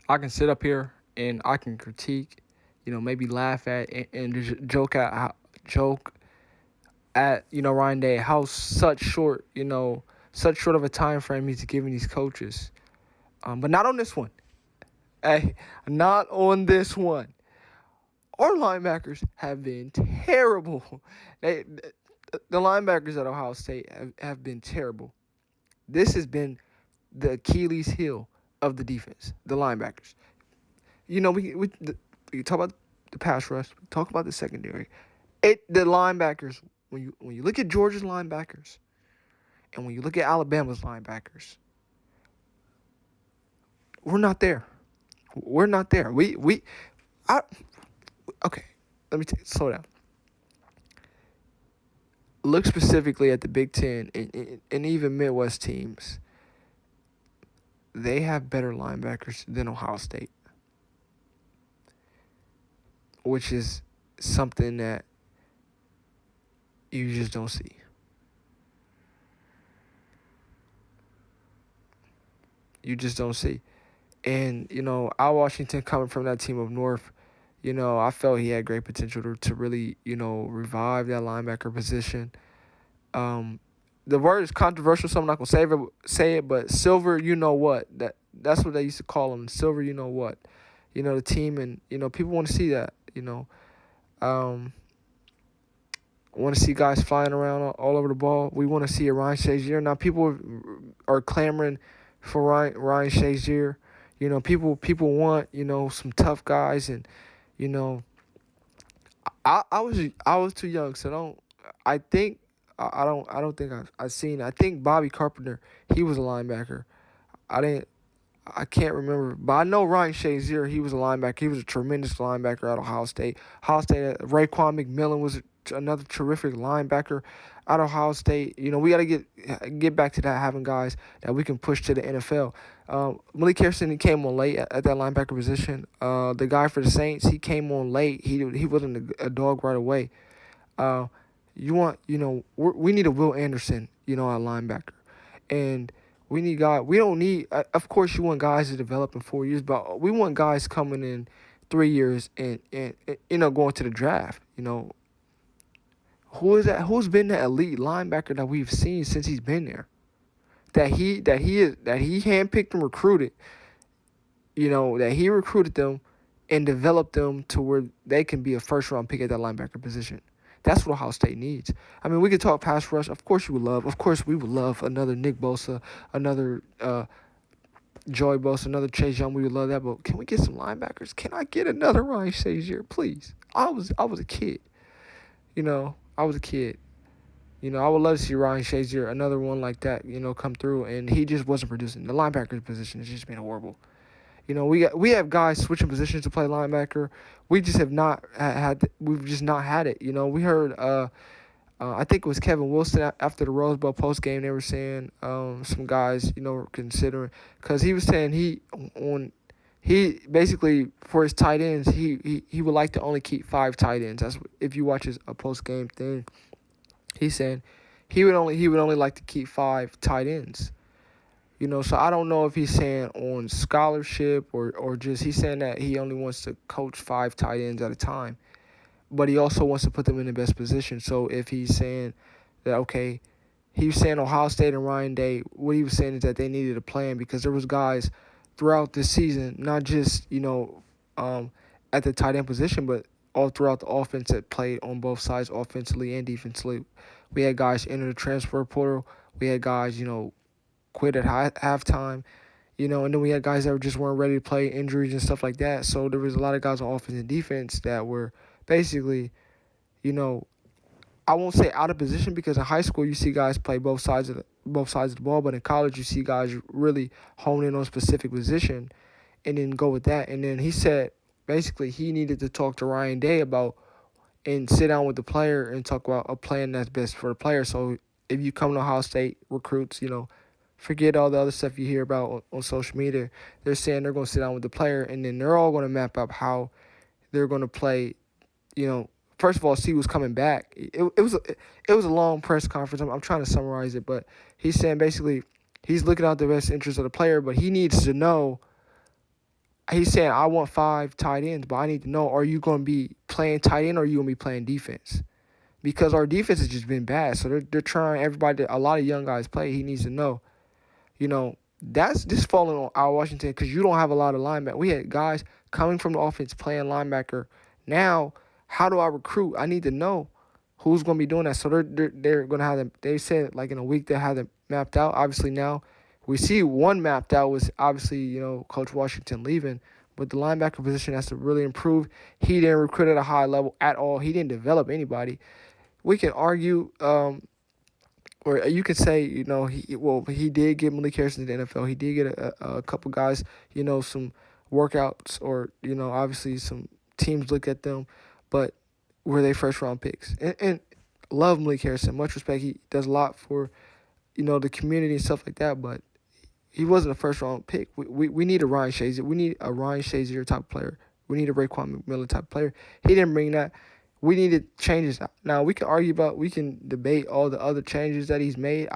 I can sit up here and I can critique, maybe laugh at and just joke at Ryan Day how such short of a time frame he's giving these coaches. But not on this one. Hey, not on this one. Our linebackers have been terrible. The linebackers at Ohio State have been terrible. This has been the Achilles heel of the defense, the linebackers. We talk about the pass rush, we talk about the secondary. The linebackers, when you look at Georgia's linebackers and when you look at Alabama's linebackers, we're not there. We're not there. I, okay, let me slow down. Look specifically at the Big Ten and even Midwest teams. They have better linebackers than Ohio State, which is something that you just don't see. You just don't see. And, Al Washington coming from that team up north, I felt he had great potential to really, revive that linebacker position. The word is controversial, so I'm not gonna say it, but Silver, you know what? That's what they used to call him. Silver, you know what? The team, and people want to see that. Want to see guys flying around all over the ball. We want to see a Ryan Shazier. Now people are clamoring for Ryan Shazier. People want some tough guys, and I was too young, so I think I don't think I've seen. I think Bobby Carpenter, he was a linebacker. I can't remember, but I know Ryan Shazier, he was a linebacker. He was a tremendous linebacker at Ohio State. Raekwon McMillan was another terrific linebacker at Ohio State. We got to get back to that, having guys that we can push to the NFL. Malik Harrison, he came on late at that linebacker position. The guy for the Saints, he came on late. He wasn't a dog right away. We need a Will Anderson, at linebacker. And we need guys. We don't need, of course, you want guys to develop in 4 years, but we want guys coming in 3 years and going to the draft. Who is that? Who's been the elite linebacker that we've seen since he's been there? That he handpicked and recruited. That he recruited them and developed them to where they can be a first round pick at that linebacker position. That's what Ohio State needs. I mean, we could talk pass rush. Of course, we would love another Nick Bosa, another Joey Bosa, another Chase Young. We would love that. But can we get some linebackers? Can I get another Ryan Shazier, please? I was a kid. I was a kid. I would love to see Ryan Shazier, another one like that, come through. And he just wasn't producing. The linebacker position has just been horrible. We have guys switching positions to play linebacker. We just have not we've just not had it. We heard I think it was Kevin Wilson after the Rose Bowl post game. They were saying some guys were considering, because he was saying he basically for his tight ends he would like to only keep 5 tight ends. That's if you watch a post game thing. He's saying he would only like to keep 5 tight ends. So I don't know if he's saying on scholarship or just he's saying that he only wants to coach 5 tight ends at a time. But he also wants to put them in the best position. So if he's saying that, okay, he was saying Ohio State and Ryan Day, what he was saying is that they needed a plan, because there was guys throughout this season, not just, at the tight end position, but all throughout the offense that played on both sides, offensively and defensively. We had guys enter the transfer portal. We had guys, quit at halftime, and then we had guys that just weren't ready to play, injuries and stuff like that. So there was a lot of guys on offense and defense that were basically, I won't say out of position, because in high school you see guys play both sides of the ball, but in college you see guys really hone in on a specific position and then go with that. And then he said basically he needed to talk to Ryan Day about and sit down with the player and talk about a plan that's best for the player. So if you come to Ohio State recruits, forget all the other stuff you hear about on social media. They're saying they're going to sit down with the player, and then they're all going to map up how they're going to play. First of all, see who's coming back. It was a long press conference. I'm trying to summarize it, but he's saying basically he's looking out the best interest of the player, but he needs to know He's saying, I want 5 tight ends, but I need to know, are you going to be playing tight end or are you going to be playing defense? Because our defense has just been bad. So they're trying everybody, a lot of young guys play. He needs to know. That's just falling on our Washington because you don't have a lot of linebackers. We had guys coming from the offense playing linebacker. Now, how do I recruit? I need to know who's going to be doing that. So they're going to have them. They said like in a week they have them mapped out. Obviously now we see one mapped out was obviously Coach Washington leaving, but the linebacker position has to really improve. He didn't recruit at a high level at all. He didn't develop anybody. We can argue. Or you could say, he did get Malik Harrison to the NFL. He did get a couple guys, some workouts or, obviously some teams look at them, but were they first round picks? And love Malik Harrison. Much respect. He does a lot for, the community and stuff like that, but he wasn't a first round pick. We need a Ryan Shazier. We need a Ryan Shazier type player. We need a Raekwon McMillan type player. He didn't bring that. We needed changes. Now we can debate all the other changes that he's made.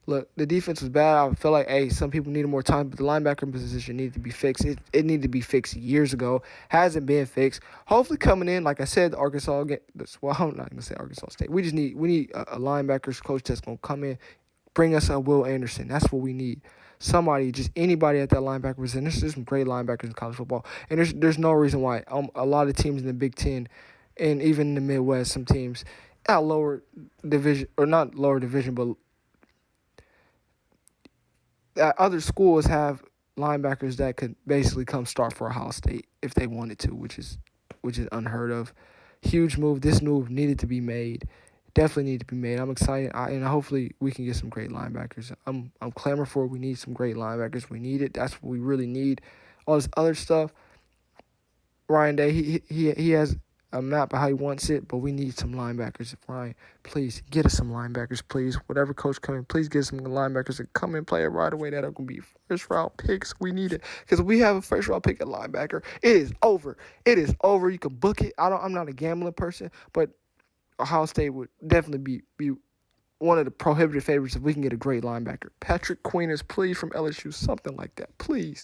Look, the defense was bad. I feel like, some people needed more time, but the linebacker position needed to be fixed. It needed to be fixed years ago. Hasn't been fixed. Hopefully coming in, like I said, the Arkansas. Well, I'm not gonna say Arkansas State. We need a linebackers coach that's gonna come in, bring us a Will Anderson. That's what we need. Somebody, just anybody at that linebacker position. There's some great linebackers in college football, and there's no reason why. A lot of teams in the Big Ten, and even in the Midwest, some teams at lower division, or not lower division, but other schools have linebackers that could basically come start for Ohio State if they wanted to, which is unheard of. Huge move. This move needed to be made. Definitely need to be made. I'm excited, and hopefully we can get some great linebackers. I'm clamoring for it. We need some great linebackers. We need it. That's what we really need. All this other stuff, Ryan Day, he has a map of how he wants it, but we need some linebackers. Ryan, please get us some linebackers, please. Whatever coach coming, please get some linebackers that come and play it right away that are going to be first round picks. We need it because we have a first round pick at linebacker. It is over. It is over. You can book it. I'm not a gambling person, but Ohio State would definitely be one of the prohibitive favorites if we can get a great linebacker. Patrick Queeners, please, from LSU, something like that, please.